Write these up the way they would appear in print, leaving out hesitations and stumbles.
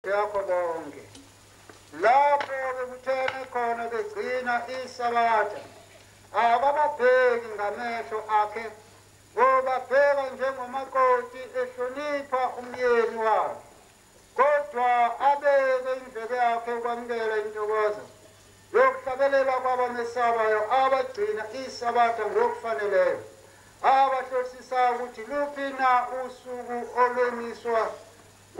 yakho bonke lapho bekuthene khona begcina isabatha akababheki ngamehlo akhe ngoba bheka njengomakoti ehlonipha umyeni wakhe kodwa abeke indlebe yakhe ukwamukela intokozo yokuhlabelela kwabamesabayo abagcina isabatha ngokufaneleyo abahlosisa ukuthi luphi na usuku olwemiswa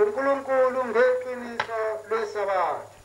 uNkulunkulu ngeqiniso lesabatha.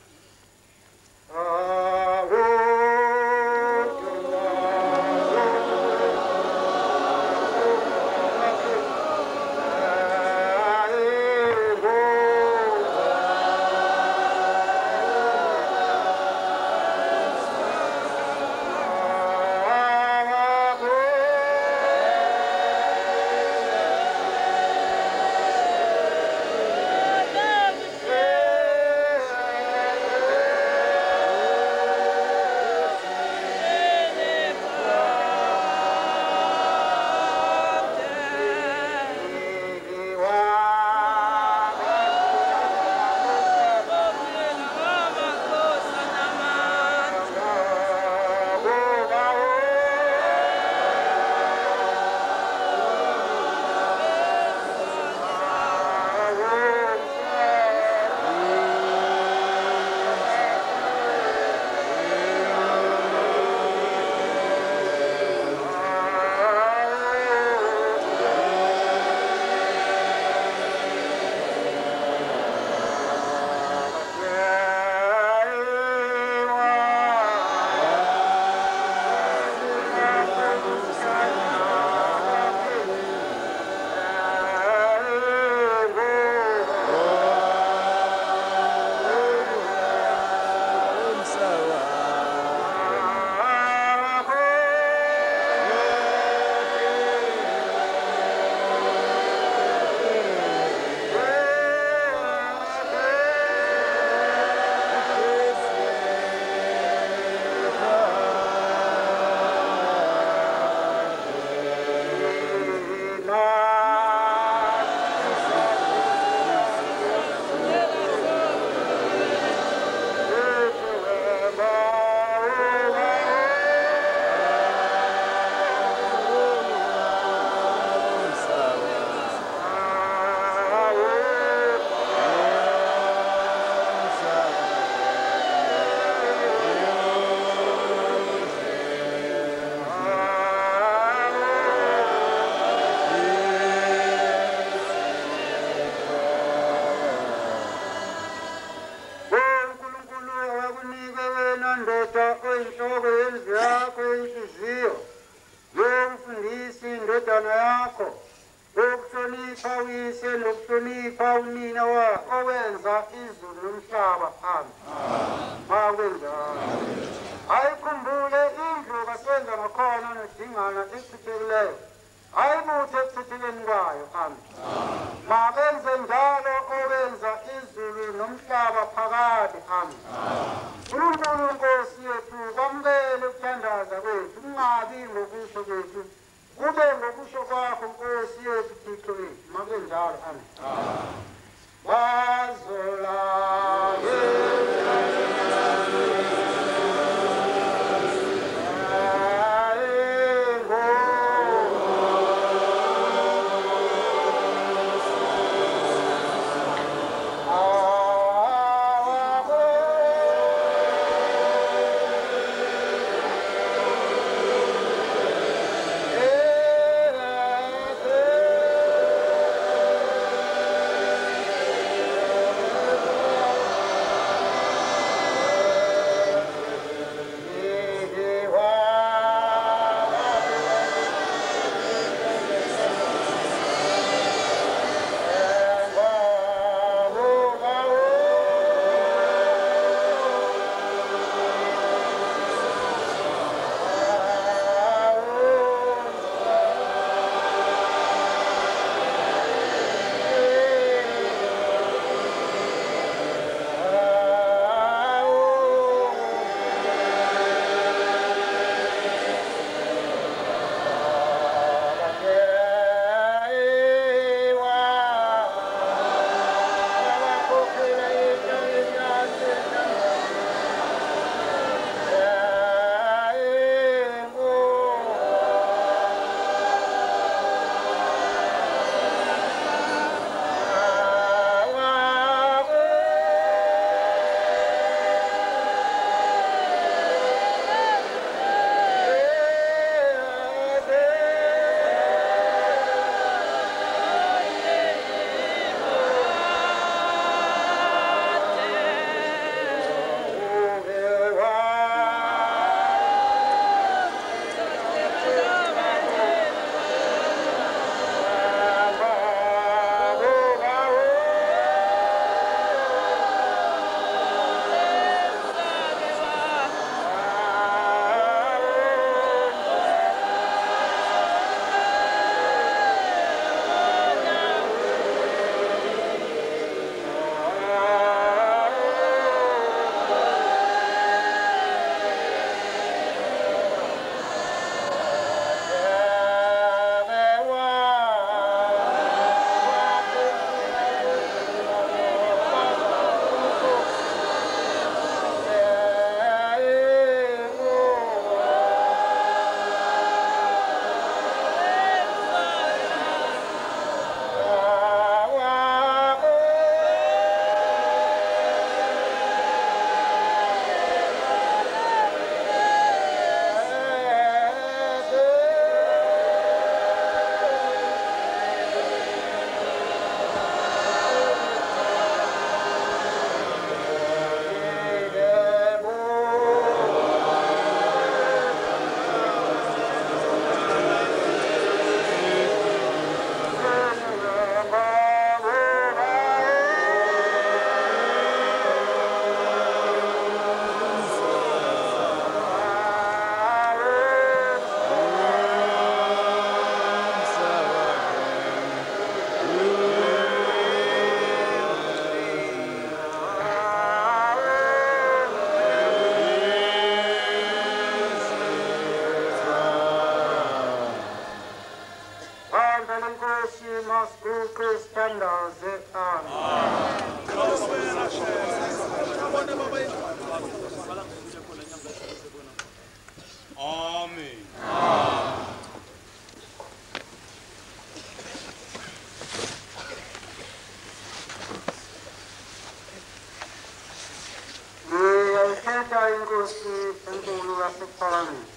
inkosi enkulu yasePhalamende.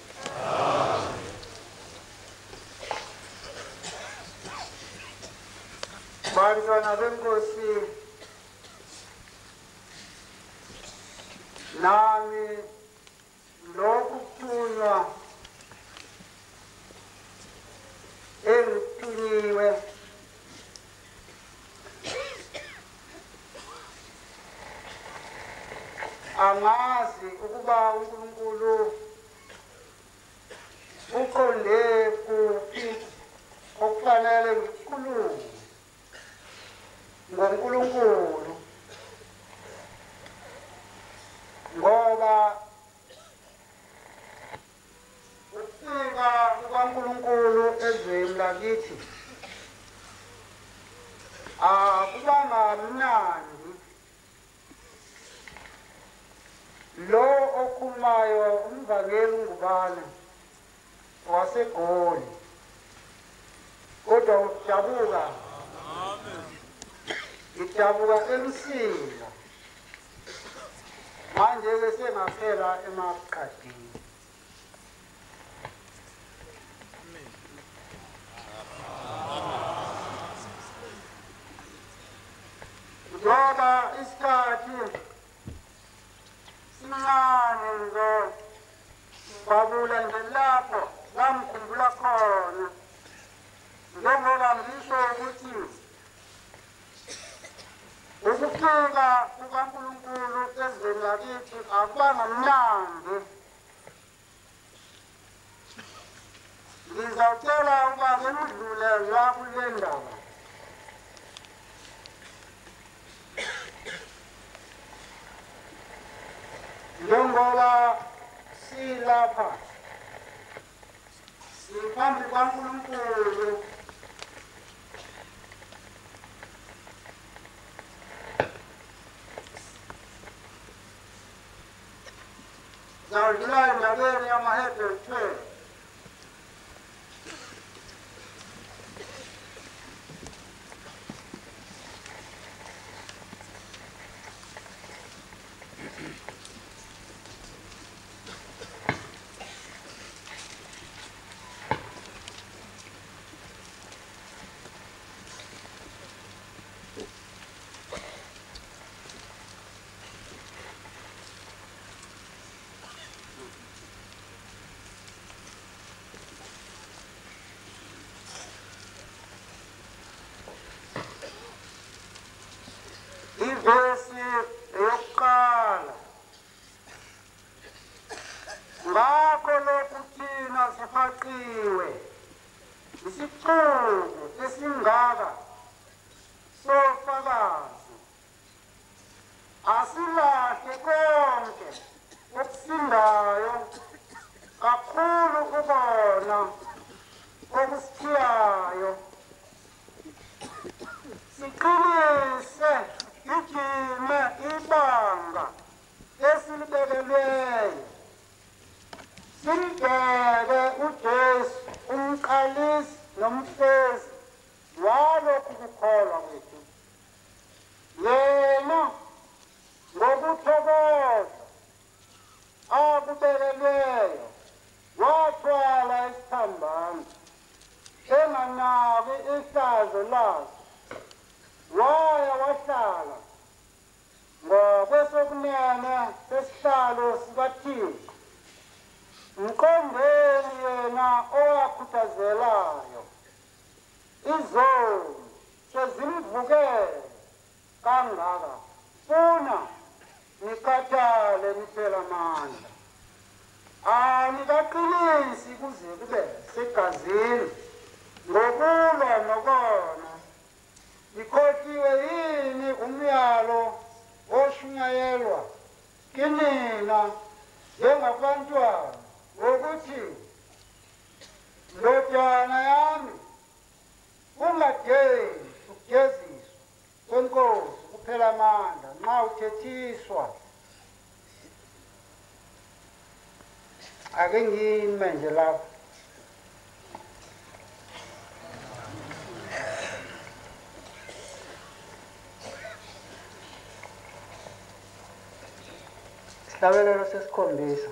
Bantwana benkosi, nami lokhu kuthunywa engithunyiwe angazi ukuba uNkulunkulu uqonde kuphi okufanele ngikhulume ngoNkulunkulu, ngoba ukufika kukaNkulunkulu ezweni lakithi akubanga mnandi. Lo okhulumayo umvangeli uNgubane waseGoli, kodwa ujabuka. Ngijabuka eMsila, manje-ke sengaphela eMaqadini. Ngoba isikhathi sincane ngizobabula nje lapho ngamkhumbula khona, njengoba ngisho ukuthi ukufika kukaNkulunkulu ezweni lakithi akubanga mnandi. Ngizawucela ukuba ngidlule la kule ndaba. Njengoba silapha siphambi kwaNkulunkulu, zawudlula endabeni yamaHebrew 12. Ivesi yokuqala, ngakho lokhu thina sihaqiwe isixuku esingaka sofakazi, asilahle konke okusindayo, kakhulu ukubona okusithiyayo, siqinise igcine ibanga esilibekelweyo, simbheke uJesu umqalisi nomhlezi walokhu kukholwa kwethu. Yena ngokuthokoza akubekelweyo wathwala isithambane, enganaki ihlazo laso, waya wahlala ngakwesokunene sesihlalo sikaThixo. Mqondeni yena owakhuthazelayo izoni sezimvukele kangaka, funa nikhathale niphela amandla. Anikaqinisi kuze kube segazini ngokulwa nokona. Nikhohliwe yini umyalo oshunyayelwa kinina njengabantwana wokuthi, ndodana yami, ungadeli ukujeziswa kwenkosi kuphela amandla nxa uthethiswa. Ake ngime nje lapho. Hlavelelo sesikhombisa.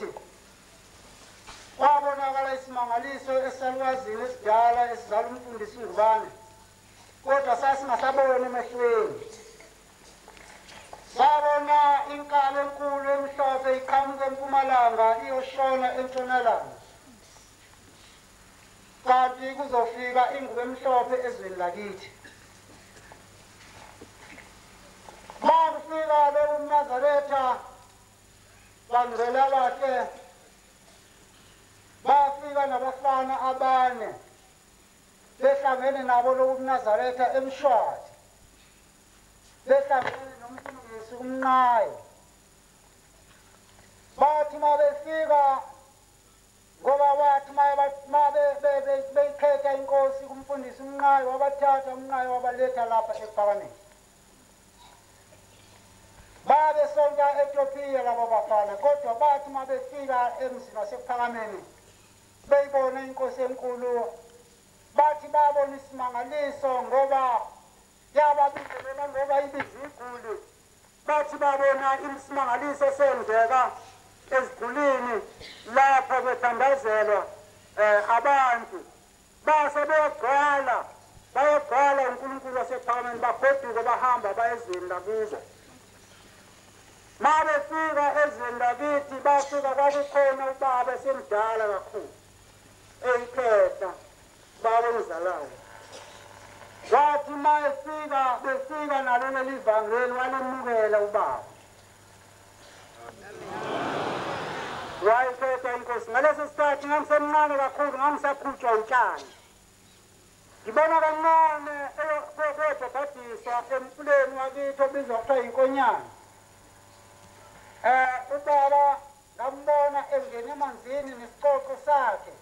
ngakithi kwabonakala isimangaliso esalwazini esidala esizala umfundisi uNgubane, kodwa sasingasaboni emehlweni. Sabona inkalo enkulu emhlophe iqhamuka empumalanga iyoshona entshonalanga, kanti kuzofika ingubo emhlophe ezweni lakithi. Makufika lo uNazaretha bangela kahle, bafika nabafana abane behlangene nabo lo uNazaretha eMshwathi, behlangene nomfundisi uMnqayi. Bathi mabefika ngoba bathi beyikhetha inkosi kumfundisi uMnqayi, wabathatha uMnqayi wabaletha lapha ePhakameni. Babe sonke eTopiya labo bafana, kodwa bathi mabefika emzini wasePhakameni beyibona inkosi enkulu, bathi babona isimangaliso ngoba yababizelela ngoba ibiziguli. Bathi babona isimangaliso senzeka ezigulini lapha bethandazelwa abantu. Base begcwala bayogcwala uNkulunkulu wasePhakameni, bagoduke bahamba bayezweni lakuzo. Mabefika ezweni lakithi bafika kwakukhona ubaba esemdala kakhulu eyikhetha baba umzalayo. Wathi befika nalo leli vangeli walemukela ubaba. Wayikhetha inkosi. Ngaleso sikhathi ngamsemncane kakhulu, ngamsakhutshwa utshani. Ngibona kancane kodwa emfuleni wakithi obizwa kuthiwa yinkonyane. Ubaba ngambona engena emanzini nesicoco sakhe.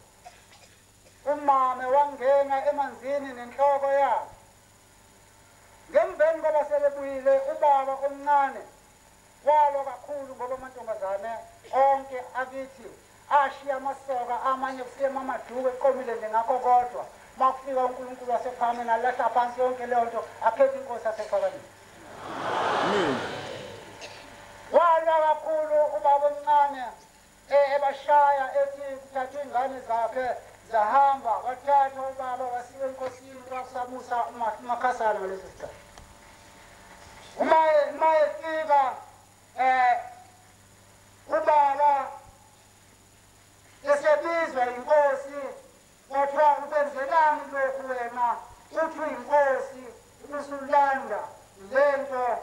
Umama wangena emanzini nenhloko yakhe. Ngemveni koba sebebuyile ubaba omncane walwa kakhulu ngoba amantombazane onke akithi ashiya amasoka, amanye kusema amaduku eqomile ngakho kodwa makufika uNkulunkulu wasePhakameni alahla phansi yonke leyo nto, akhethe inkosi yasePhakameni. Walwa kakhulu ubaba omncane ebashaya ethi kuthathwe ingane zakhe zahamba, wathatha ubaba wasiwa enkosini kwakusamusa uMakhasana ngaleso sikhathi. Uma efika ubaba esebizwa inkosi, kwathiwa ubenzelani lokhu wena, uthi uyinkosi usulanda lento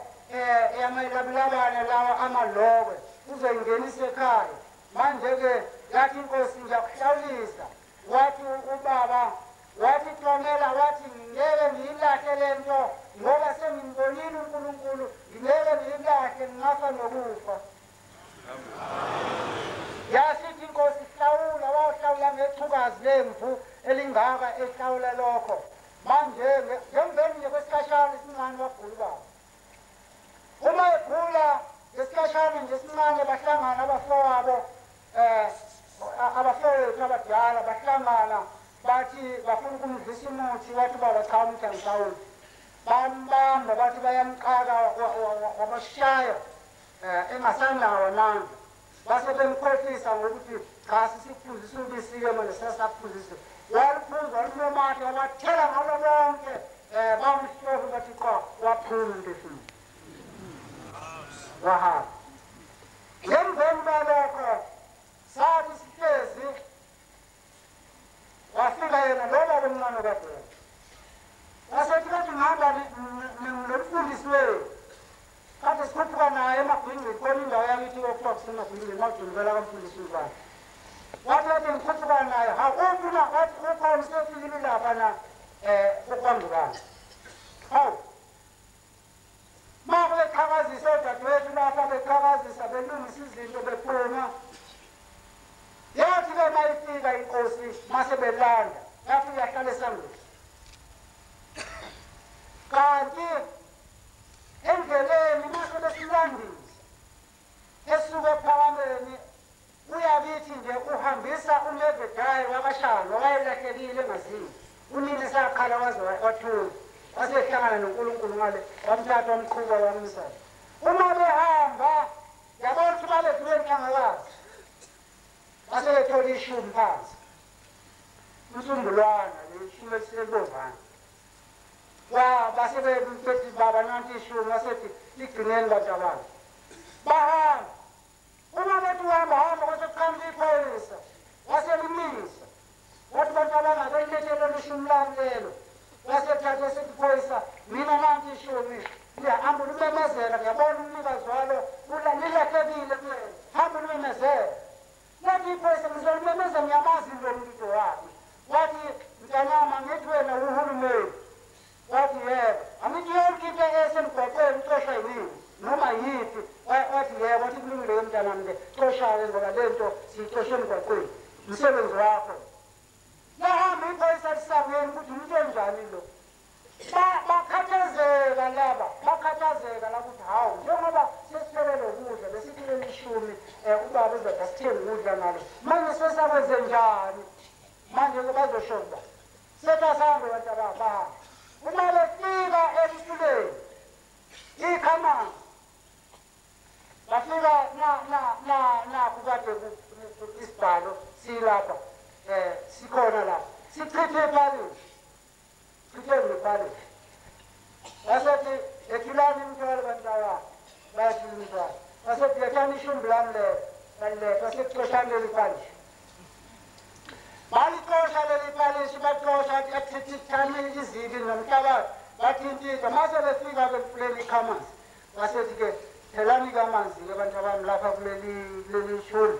yamayilabulabane lawa amalokwe uzoyingenisa ekhaya. Manje-ke yathi inkosi ngiyakuhlawulisa. Wathi ubaba wathi Hlomela, wathi ngingeke ngiyilahle lento ngoba sengimbonile uNkulunkulu, ngingeke ngiyilahle ngingafa nokufa. Yasithi inkosi hlawula, wawuhlawula ngethukazi lemvu elingaka ehlawula lokho. Manje ngemveni nje kwesikhashana esincane wagula ubaba. Uma egula ngesikashana nje esincane bahlangana abafowabo, abafowethu abadala bahlangana bathi bafuna ukumdlisa umuthi. Wathi baba cha umuthi angisawuli. Bambamba bathi bayamqaka wabashaya engasanawo nanga. Base bemkhohlisa ngokuthi cha sisiphuzisa ubisi-ke manje sasaphuziso. Waliphuza walunomatha wabathela ngalo bonke bamhlobo bathi cha waphuma umphefumulo wahamba. Ngemveni kwalokho sathi sihlezi wafika yena loba omncane kadala. Wasethi kathi ngihamba nomfundisi wethu, kade sikhuphuka naye emagwingweni, khona indawo yakithi yokuthiwa kusemagwingweni emagwingweni kamfundisi uNgubane. Wathi kade ngikhuphuka naye, ufuna wathi ukhona sefikile lapha na ukwangubane. Hawu ma beqhakazisa odadewethu lapha, beqhakazisa belungisa izinto bephuma. Yathi-ke mayifika inkosi masebelanda yathi uyahlala esangweni. Kanti endleleni masebesilandisa esuka ePhakameni uyakithi nje uhambisa uMevedayi wakashalo wayelahlekile engazini. Unini sakhala waze wathula, wasehlangana noNkulunkulu ngale, wamthatha wamqhuba wamisa. Uma behamba yabona ukuthi babedlule enkangakazi, ishumi phansi umsungulwana leshumi elisebovana basebethi baba nanti ishumi basethi ligcineni bantu abantu bahamba uma bethi hamba kwasekuqhamuka iphoyisa waselimisa wathi bantu abangabelilethele lishumi lami lelo wasethatha esethi iphoyisa mina nanti ishumi hamba ulumemezela ngiyabona umnikazi walo lilahlekile kuyena hamba ulumemezela lathi iphoyisa ngizolumemeza ngiyamazi lo muntu wami wathi mntanama ngithi wena uhulumeni wathi yebo angithi yonke into esemgwaqweni uxosha yini noma yithi wathi yebo wathi kulungile mntanami le xoshayo ngoba le nto siyixoshe emgwaqweni umsebenzi wakho lahamba iphoyisa lisangeni ukuthi umuntu enjani lo bakhathazeka laba ukuthi hawu njengoba sesiphelele ukudla besithi lelishumi ubaba uzothi asithenge ukudla nalo manje sesakwenze njani manje bazoshoba setasambe bantu abahamba uma befika emfuleni ikhamanga bafika nakho kade isibhalo silapha sikhona lapha sichithe epalishi sichithe epalishi basethi ethulani imithwalo bantwana bayathula imithwalo basethi lethani ishumbi lami lelo basethi xoshani leli palishi balixosha leli palishi baxosha athithithane izibi nomhlabathi bathintitha mase befika befuleni ikhamanzi basethi-ke thelani-ke amanzi-ke abantu abami lapha kuleli shuli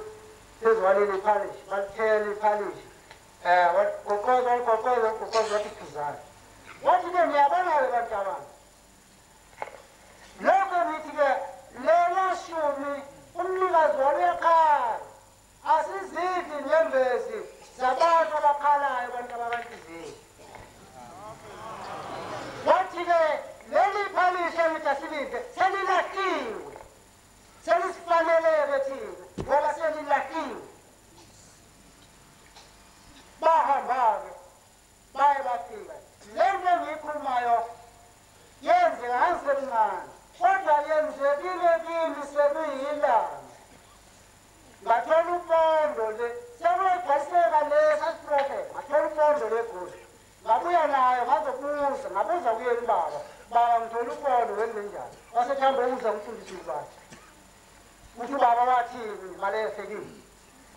phezu kwaleli phalishi balithela iphalishi goqoza wathi phuzane wathi-ke niyabona-ke bantu abami lokho ngithi-ke lelo shumi umnikazi walo uyakhala asizidli nyembezi zabantu abakhalayo abantu ababantiziwe wathi-ke leli phalishi elithi asilidle selilahliwe selisifaneleke thina ngoba selilahliwe bahamba-ke baye bafika le nto engiyikhulumayo yenzeka ngangisemncane kodwa yenzekile kimi sekuyilanga ngathola upondo le sekuyegwaseka lesasiprofeta ngathola upondo legoli ngabuya nayo ngazobuza ngabuza kuyeni baba ngithola upondo wenze njani wasethi hambe uza kumfundisi ubani uthi ubaba wathini maleyehlekile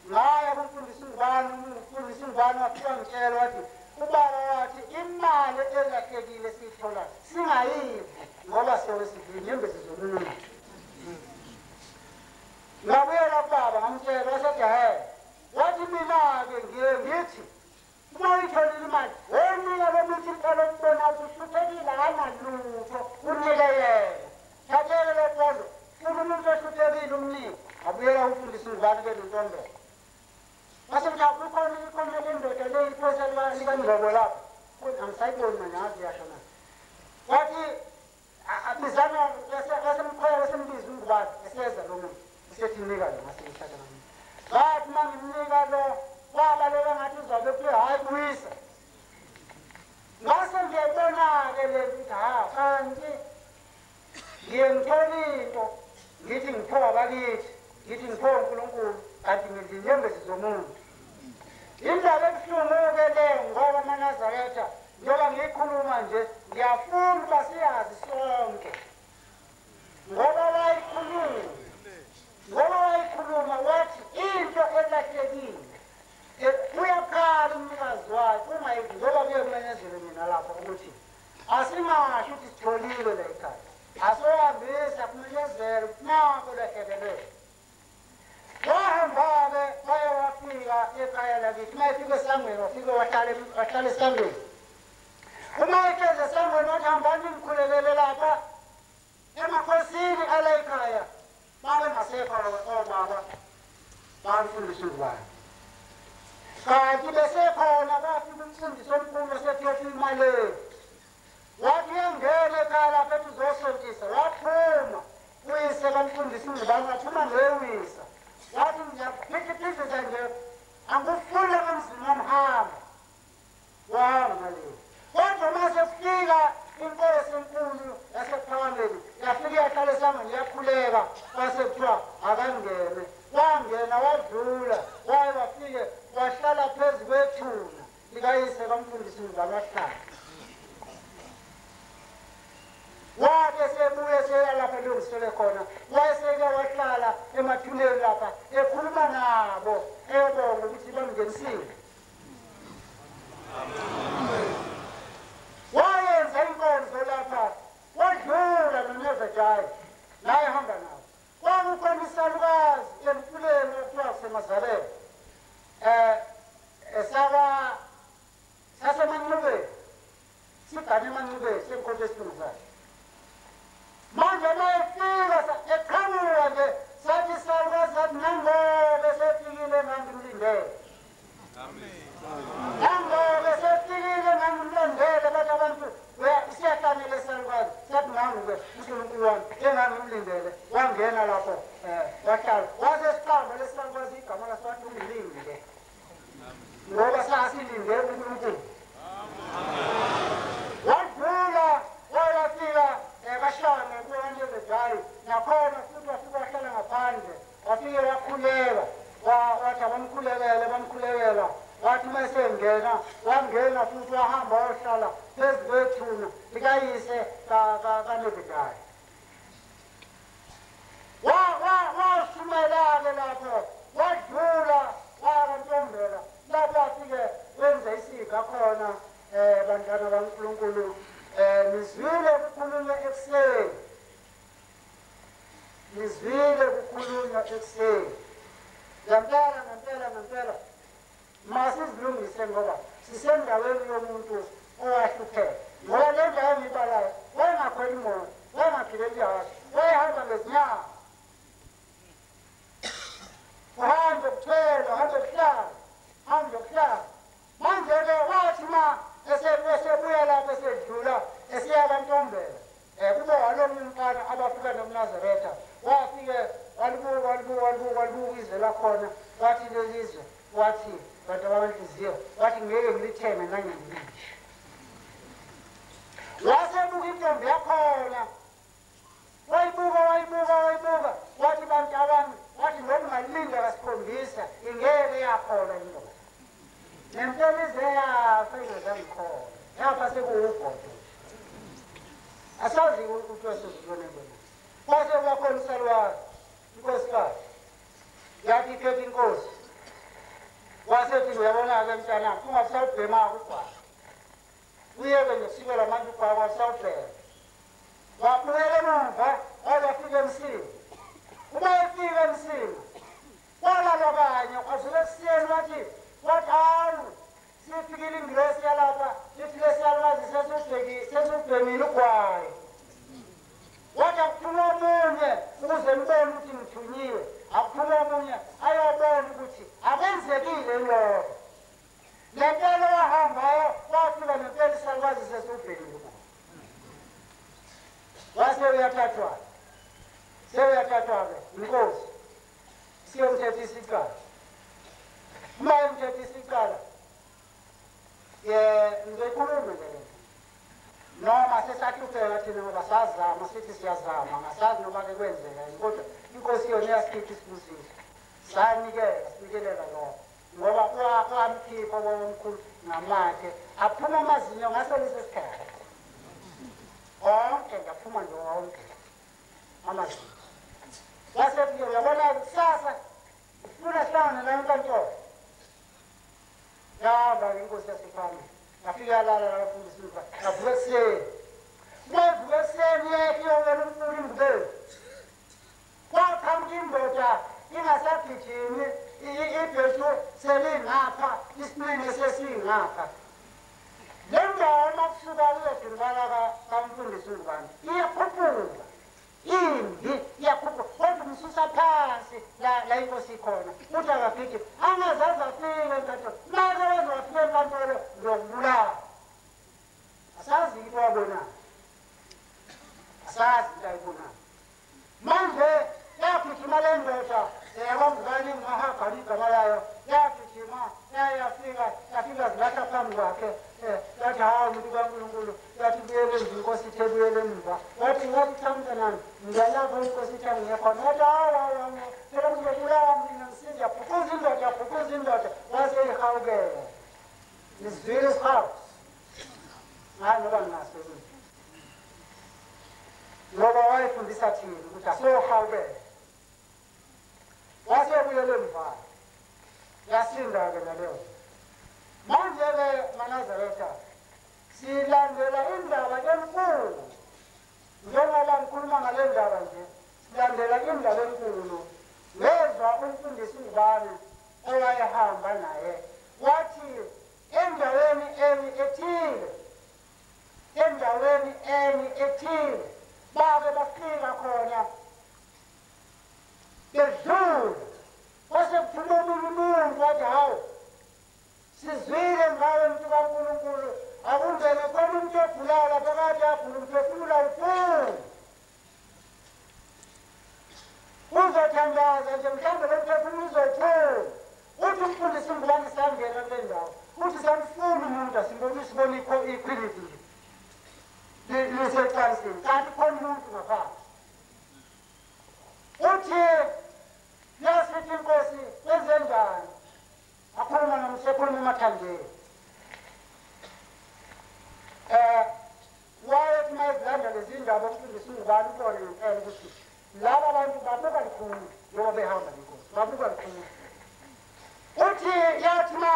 ngaya kumfundisi ngubani wafika ngitshela wathi ubaba wathi imali elahlekile siyithola singayidli ngoba siyowesivini yembezi zomunye ngabuyela kubaba ngamtshela wasethi wathi mina-ke ngithi uma uyitholile imali wonika lomuthi impela okubona ukuthi uhluphekile akanalutho unike yena thathele lo pondo funa umuntu ohluphekile umnike ngabuyela umfundisi ngubani ke lentombela wasethi ikhona le ndoda le iphoyisa likangobo lapho angisayiboni manje ngazi yasho na wathi bizana wasemkhoya wasembiza ungubani eseza lo muntu esethi nika lo ngasekuthatha nami bathi uma ngimnika lo kwabalela ngathi uzabe kule hayi buyisa ngase ngiyayibona-ke le nto kanti ngiye ngithola into ngithi ngiphowa bakithi ngithi ngiphowa uNkulunkulu kanti ngidla inyembezi zomuntu indaba ebuhlungu-ke leyo ngoba amaNazaretha njengoba ngiyikhuluma nje ngiyafuna uba siyazi sonke ngoba wayikhuluma wathi into elahlekile uyakhala umnikazi wakhe ungayidli ngoba kuyekunyenyezele mina lapho ukuthi asingasho ukuthi sitholile la ekhaya asohambisa kumenyezele nako lahlekelele wahamba-ke waye wafika ekhaya lakithi uma efika esangweni wafike wahlala esangweni uma ehlezi esangweni wathi hambani ngikhulekele lapha emakhosini ala ekhaya babe ngasekho obaba bamfundisa ungubani kanti besekhona bafika umfundisi omkhulu esethi yothi imali wathi uyangena ekhaya lapha ethi uzosontisa waphuma uyise kamfundisi ungubani waphuma ngewisa wathi ngiyaphithiphithisa nje angufune emzini wamhamba wahamba leyo kodwa uma sekufika inkosi enkulu yasephakameni yafike yahlala esangweni yakhuleka kwasekuthiwa akangene wangena wadlula waye wafike emfuleni lapha ekhuluma nabo ebonga ukuthi bangenisile. Wayenza inkonzo lapha wadlula noNevedayi la ehamba nabo. Kwakukhona isalukazi emfuleni okuthiwa kuseMazarela saseManxebeni sigane eManxebeni senkonzo esilungisayo. Manje mayefika eqhamuka nje sathi isalukazi sathi nangobe sefikile ngangimlindele. Nangobe sefikile ngangimlindele bathi abantu siyahlanyela isalukazi sathi nangu-ke uNkulunkulu wami engangimlindele wangena lapho wahlala waze siqamba lesisalukazi igama lasiwathi umlinde ngoba sasilinde uNkulunkulu. Wadlula wayafika bashana kuNevedayi nakhona futhi wafika wahlala ngaphandle wafike wakhuleka wathi bamkhulekela wathi mesengena wangena futhi wahamba wayohlala phezu kwethuna likayise kaNevedayi. Washumayela-ke lapho wadlula wayakantombela lapho afike wenza isiga khona bantwana bakaNkulunkulu. Nizwile kukhulunywa ekuseni. Nizwile kukhulunywa ekuseni. Ngempela masizilungise ngoba sisendaweni yomuntu owahlupheka. Ngoba le ndawo engiyibalayo wayengakhweli moto, wayengagibeli ihashe, wayehamba ngezinyawo. Uhambe kuthwele, uhambe kuhlala. Manje-ke wathi ma esebuya lapho esedlula esiya kaNtombela kube walomnye umfana abafika noMnazaretha wafike walibuka izwe lakhona wathi lelizwe wathi bantu abanhliziyo wathi ngeke ngilitheme nangengilisho. Wasebuka intombi yakhona wayibuka wathi bantu abami wathi ngokungalinda kasikhombisa ingeke yakhona indoda. Nempela izeyafa ingazangikhona yafa sekuwugodo. Asazi ukuthi wasezulwane ngene. Kwase kwakhona isalukazi inkosikazi yathi iphethe inkosi. Wasethi uyabona-ke mntanami ungasawubhema-ke ugwayi. Uyeke nje siko lamanje ugwayi wasawubhema. Wabuyela emumva waze wafika eMsinga. Uma efika eMsinga walalwa kanye kwazula ekuseni wathi hawu sifikile ingilosi yalapha lithi lesiyalukazi sesubhemile ugwayi. Wathi akuphuma omunye ukuze nibone ukuthi ngithunyiwe. Akuphuma omunye ayobona ukuthi akwenzekile lokho. Lempela wahambayo wafika nempela isalukazi sesubhemile ugwayi. Wase uyathathwa-ke inkosi siyomthethisa icala. Uma yomthethisa icala ngizoyikhuluma nje lento. Noma sesahlupheka thina ngoba sazama sithi siyazama ngasazi noba-ke kwenzeka yini kodwa inkosi yona iyasikhipha isibusiso. Sanikelela lokho ngoba kwamkhipha omkhulu ngamakhe aphuma amazinyo ngaso leso sikhathi. Onke ngaphuma nje wonke amazinyo. Wasethi uyabona kusasa ufuna sihlangane la enkantolo. Yahamba inkosi yasephambili yafika yalala labafundisi yavuka ekuseni. Kwavuka ekuseni yekuyovela umfula imbubeni. Kwaqhamuka indoda ingasagijimi ibhetu selingapha isinene sesingapha. Le ndawo makusuka kuyodingakala kamfundisi uNdubane iyakhuphuka. Imbi iyakhuphuka kodwa umsusa phansi la inkosi ikhona uthi akagijima angazazi afike enkantolo. Make wezofika enkantolo ngiyokubulala. Asazi into wabonayo. Asazi into ayibonayo. Manje yagijima le ndoda yakwamngane ngahagala igama layo yagijima yafika zilahla phambi kwakhe. Yathi hawu umuntu kaNkulunkulu yathi buyele emva inkosi ithe buyele emva. Wathi thamsanami ngiyalapha inkosi ithi angiyekhona. Wathi hawu phela ngizobulawa mina ngisiza yaphukuza indoda wase ihawukela. Nizwile isihawu hayi ngoba nginaso ngoba wayefundisa thina ukuthi asohawukela. yabuyele emva yasinda-ke naleyo. Manje-ke maNazaretha silandela indaba enkulu njengoba ngikhuluma ngale ndaba nje silandela indaba enkulu. Ngezwa umfundisi uNgubane owayehamba naye wathi endaweni ethile babe bafika khona bedlula kwase kuphuma omunye umuntu wathi hawu sizwile ngawe mntu kaNkulunkulu akungene khona umuntu ogulayo phakathi agula umphefumulo awuphumi uzothandaza nje mhlawumbe lo mphefumulo uzophuma. Uthi umfundisi uNgubane sangena kule ndawo uthi samfuna umuntu asimboni sibona ikhwilithi lisecansini kanti khona umuntu ngaphandle. Uthi yasithi inkosi wenze njani akhuluma nomsekhuluma emathandeni. Wayethi uma ezilanda lezi ndaba umfundisi uNgubane ubone ngempela ukuthi laba bantu babuka likhulu njengoba behamba nenkosi babuka likhulu. Uthi yathi ma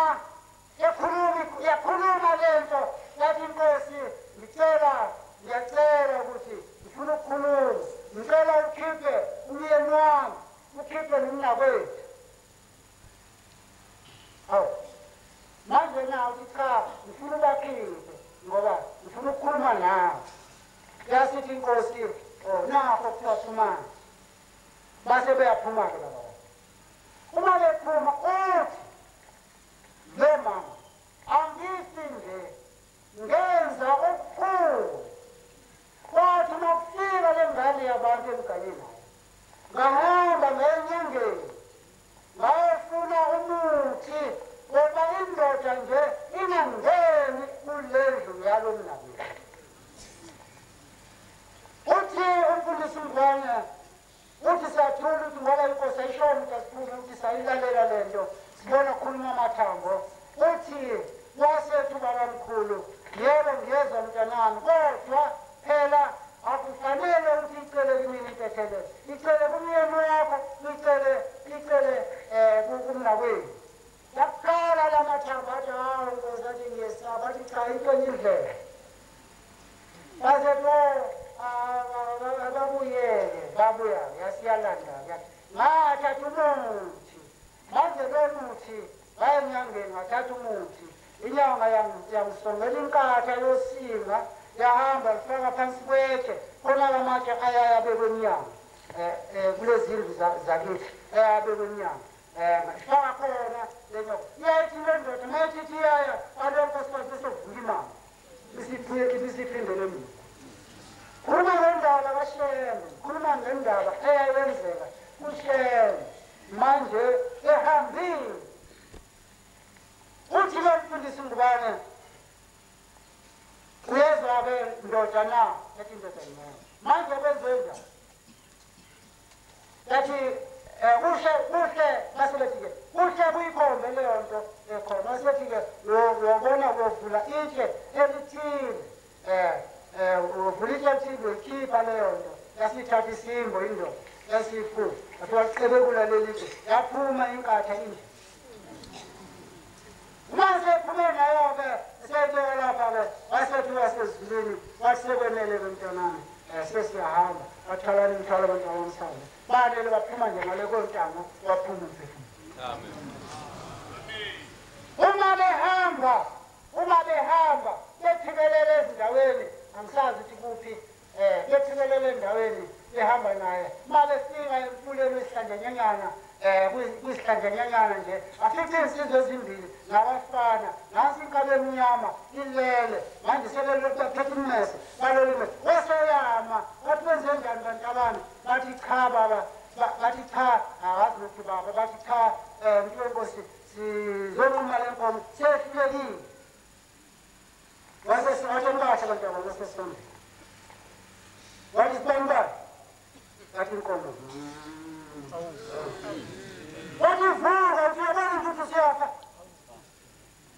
yakhuluma lento yathi inkosi ngiyacela ukuthi ngifuna ukukhuluma ngicela ukhiphe umyeni wami ukhiphe nomnakwethu. Hawu manje nawe uthi cha ngifuna ubakhiphe ngoba ngifuna ukukhuluma nawe. Yasithi inkosi nakho kuthiwa phumani base beyaphuma-ke laba. Uma bephuma uthi le mama angithi nje ngenza okukhulu kwathi makufika le ngane yabantu emganyeni ngahamba ngenyangeni ngayofuna umuthi ngoba indoda nje ingangeni kule ndlu yalo mnakwethu. Uthi umfundisi uNgubane uthi siyathula ukuthi ngoba inkosi ayishona ukuthi asiphume ukuthi sayilalela le nto sibona khuluma amathambo. Uthi wasethu babamkhulu yebo ngiyezwa mntanami kodwa phela akufanele ukuthi icele kumina intethelelo icele kumyeni wakho icele kumnakwenu. Yakuqala la mathambo athi hawu nkosi athi ngiyesaba athi cha into enye indlela basethi babuya yasiyalanda ngathatha umuthi manje lo muthi baye enyangeni ngathatha umuthi inyanga yangisongela inkatha yosinga yahamba lifaka phansi kwetshe khona lamatshe ayayabekwe enyanga kulezi zindlu zakithi ayayabekwe enyanga ngifaka khona lenyoka iyayithi le ndoda mayithi iyaya kalonkosikazi besovula imama ibisiphindele emini. Khuluma ngendaba kaShembe, khuluma ngendaba eyayenzeka kuShembe manje ehambile. Uthi lo mfundisi uNgubane uyezwa-ke ndoda na yathi indoda yimele manje benzenza yathi kuhle basebethi-ke kuhle kuyikhombe leyo nto ekhona basethi-ke uyobona uyovula itshe elithile uvula itshe elithile uyikhipha leyo nto yasithatha isimbo indoda yasiyiphula yasiwacebekula lelitshe yaphuma inkatha inje. Uma sephume nayo-ke eseyibeka lapha-ke wasethi wasezulwini wathi sekwenele-ke mntanami sesiyahamba bathwalana imithwalo abantu abamsana balele baphuma nje ngale kontanga waphuma umphefumulo. Uma behamba bethikelele ezindaweni angisazi ukuthi kuphi bethikelele endaweni behamba naye uma befika emfuleni wesihlanjanyanyana kwisihlanjanyanyana nje afice insizwe ezimbili nabafana nansi inkabe emnyama ilele manje sebephethe ummese balolime weseyama wathi wenze njani bantabana bathi cha baba bathi cha awazi ukuthi baba bathi cha mntu wenkosi sizonquma le nkomo sehlulekile wathi mpahla bantabana wasesondela wathi sibambani bathi inkomo wathi vuka uthi yabona ukuthi siyafa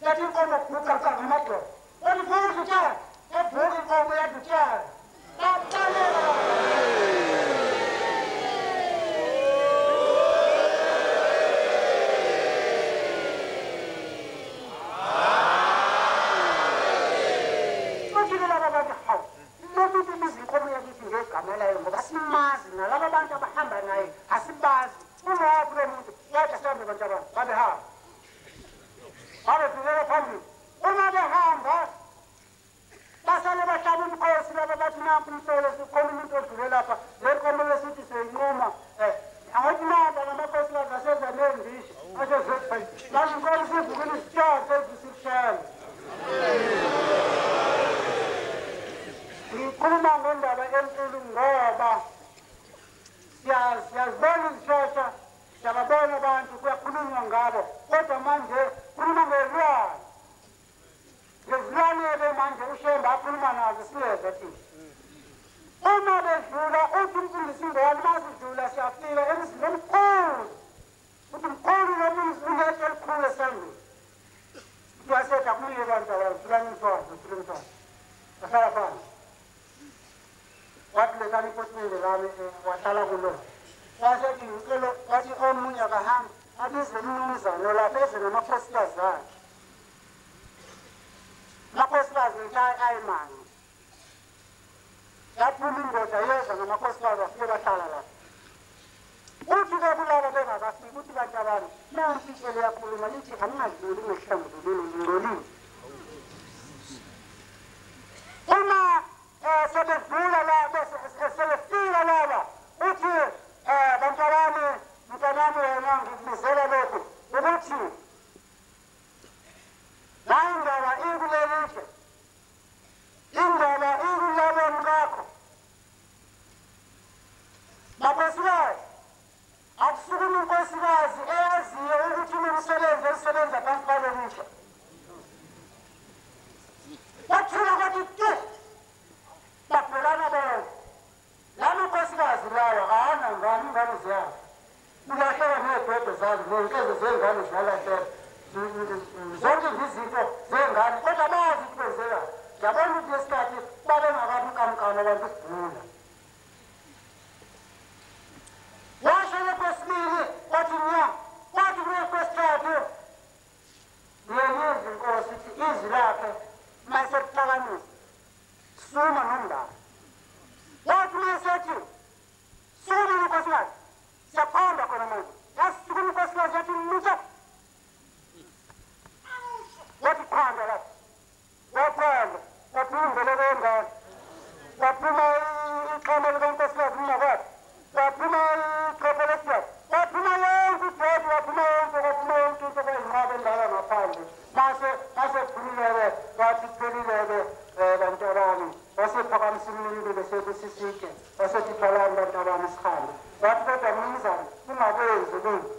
yathi inkomo kuqaqa ngamadolo wathi vuka utshani yavuka inkomo yathi utshani baqalela wabekani potmile lami wahlala kulo wasethi ngicela wathi omunye akahamba abize umnumzane lapha eze namakhosikazi akhe amakhosikazi ngithi ayimani yaphuma indoda yeza ngamakhosikazi afike bahlala lapha uthi-ke kulaba bengakafiki uthi bantu abantu nansi itshele yakhuluma lithi angingadluli ngehlambululweni ngingcolile uma sebedlula laba sebefika laba uthi bantabami mntanami wena ngikubizela lokhu ukuthi la indaba ikulelitshe indaba ikulabeni kakho makhosikazi akusukuma inkosikazi eyaziyo ukuthi unomsebenzi elisebenza phansi kwalelitshe bathula kwathi tu babhekana bona lama nkosikazi lawa ahana ngani ingane ziyazo ulahleka neebhede zazo ney'nkezo zey'ngane ziyalahleka zonke izinto zey'ngane kodwa bazi ukuthi kwenzeka yabona ukuthi lesikhathi babengakabi ukamkani abantu ukugula washo lekwesibili kwathi nya kwathi kwesithathu yeyizwi inkosi ithi izwi lakhe mayisekuphakamisa suma nomndala wathi mayisethi suma nonkosikazi siyakhomba khona manje yasukuma inkosikazi yathi mnutha wathi khanda lapha waphanda waphindele kwengane waphuma iqhama likankosikazi mnakwakhe waphuma ichopho lesiyaphi waphuma yonke ibhodi waphuma yonke into kwayinqaba endala ngaphandle mase kuphumileke wathi kuphelileke bantabami wasephakamisa umlilo sethi sisike wasethi phalani bantabami sihambe wathi kodwa mnumzane ungakwenzi lokhu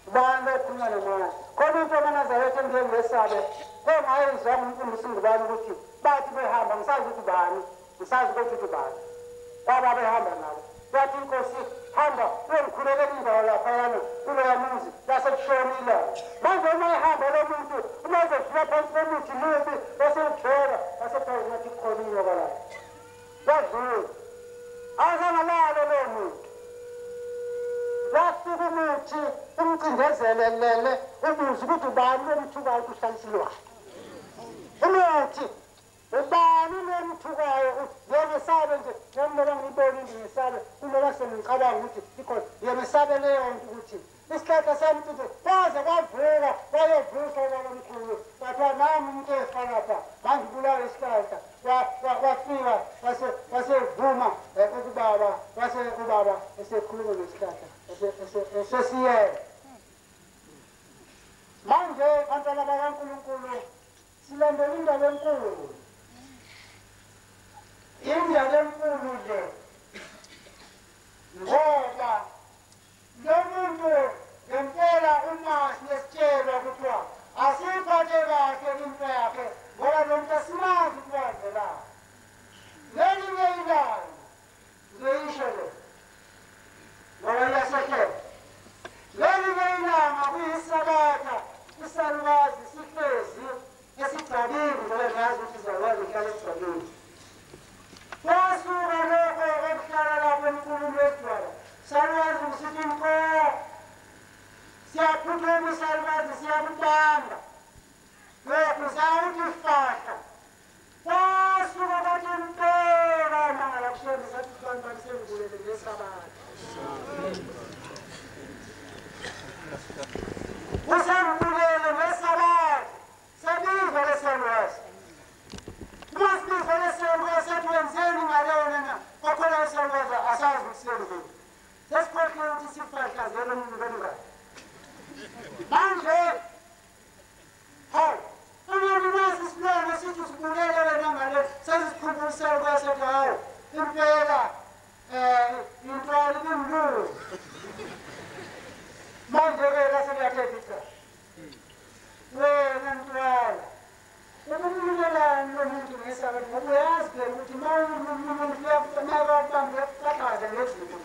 ubani okhulunywa nomona khona into kaNazaretha engiyengesabe engayenzwa umfundisi ngubani ukuthi bathi behamba ngisazi ukuthi bani ngisazi ukuthi bani baba behamba nabo bathi inkosi hamba uyengikhulekela indawo laphayana kuloya muzi lasekushonile manje uma ehamba lo muntu uma ezofika phansi komuthi mubi basewuthela basephawu nathi kukhonile kwala yadlula azangalalo lo muntu wafika umuthi umcindezelelele ubuze ukuthi ubani lomthukayo kuhlalisilwayo umuthi ubani lomthukayo yemesabe nje njengoba ngibona ngisabe unoba sengicabanga ukuthi ikhona yemesabe leyo nto ukuthi isihlahla sami nje baze kwavuka bayevuka kwalomkhulu bathiwa nami umuntu efanapha mangibulawa isihlahla wafika wasevuma ukubaba ubaba esekhuluma nesihlahla esesiyela manje bantwana bakaNkulunkulu silandela indaba enkulu indaba enkulu nje ngoba lo muntu ngempela uma siyesitshela kuthiwa asiphathe kahle into yakhe ngoba lo muntu asimazi ukulandela lelinye ilanga ngizoyisho le ngoba iyasekela lelinye ilanga kuyisabatha isalukazi sihlezi esigcabile ngoba ngiyazi ukuthi izalukazi ihlala esigcabile basuka lokho okuhlala lapho enkulumo edwala salukazi ngisithi mko siyaphuthuma isalukazi siyakubamba lokhu sawuthi fahla basuka bathi mpela mangala kusheni sathi abantu basengulele ngesabatha usengulele ngesabatha sebiza lesalukazi Masibiza lesalukazi sathi wenzeni ngaleyo nena kwakhona isalukazi asazi ukusenzeni sesikhohlwe ukuthi sifahlazele umuntu bengayo manje hawu umuntu nasi silwana sithi sibulele wena ngale sesisikhumbula isalukazi sathi hawu impela intwala ibimlulu manje-ke laseliyathetha wena ntwala ukumlulelani lo muntu ngesabathi ngoba uyazi phela ukuthi ma umuntu uyabamba uyaqaqaza ngezinto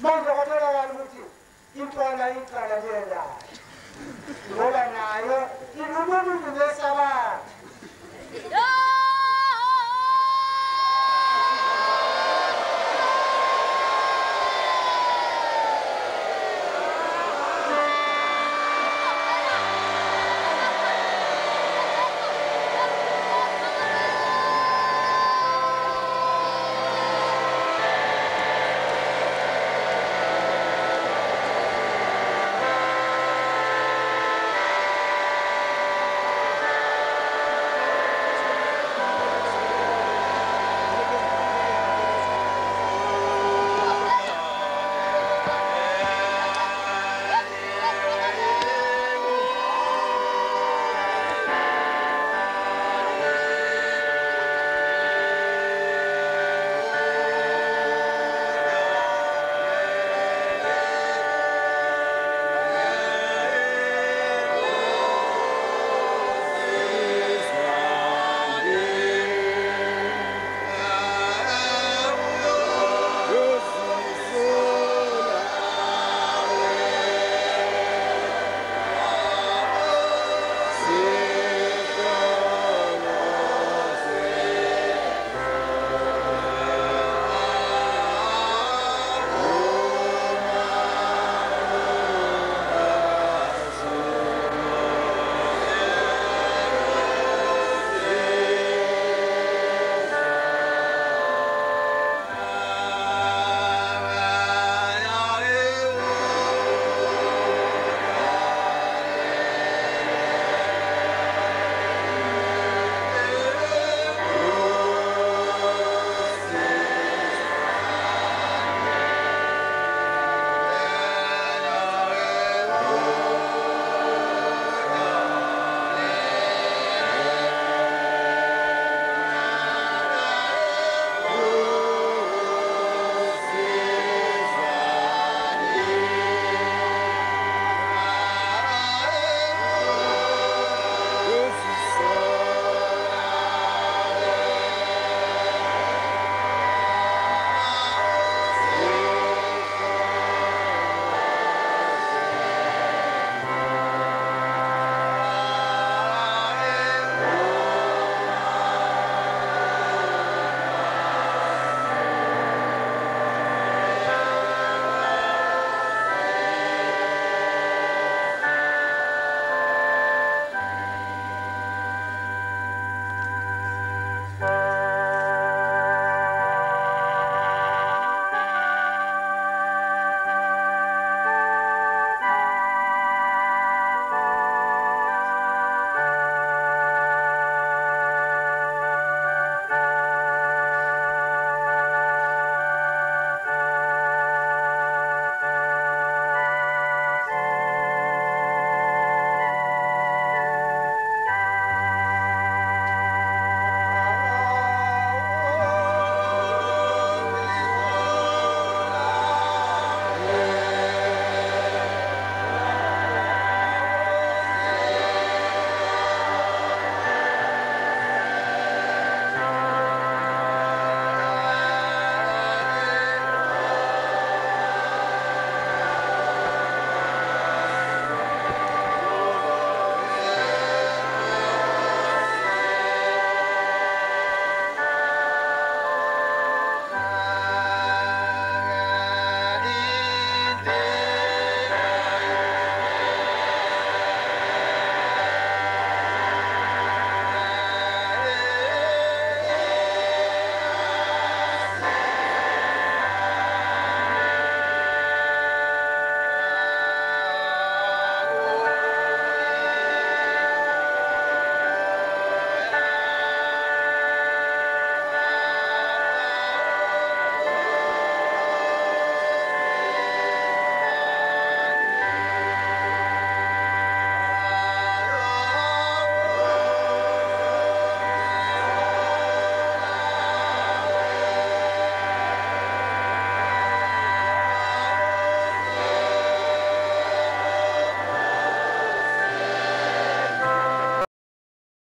manje kwatholakala ukuthi intwala icala liyendala ngoba nayo umuntu ngesabathi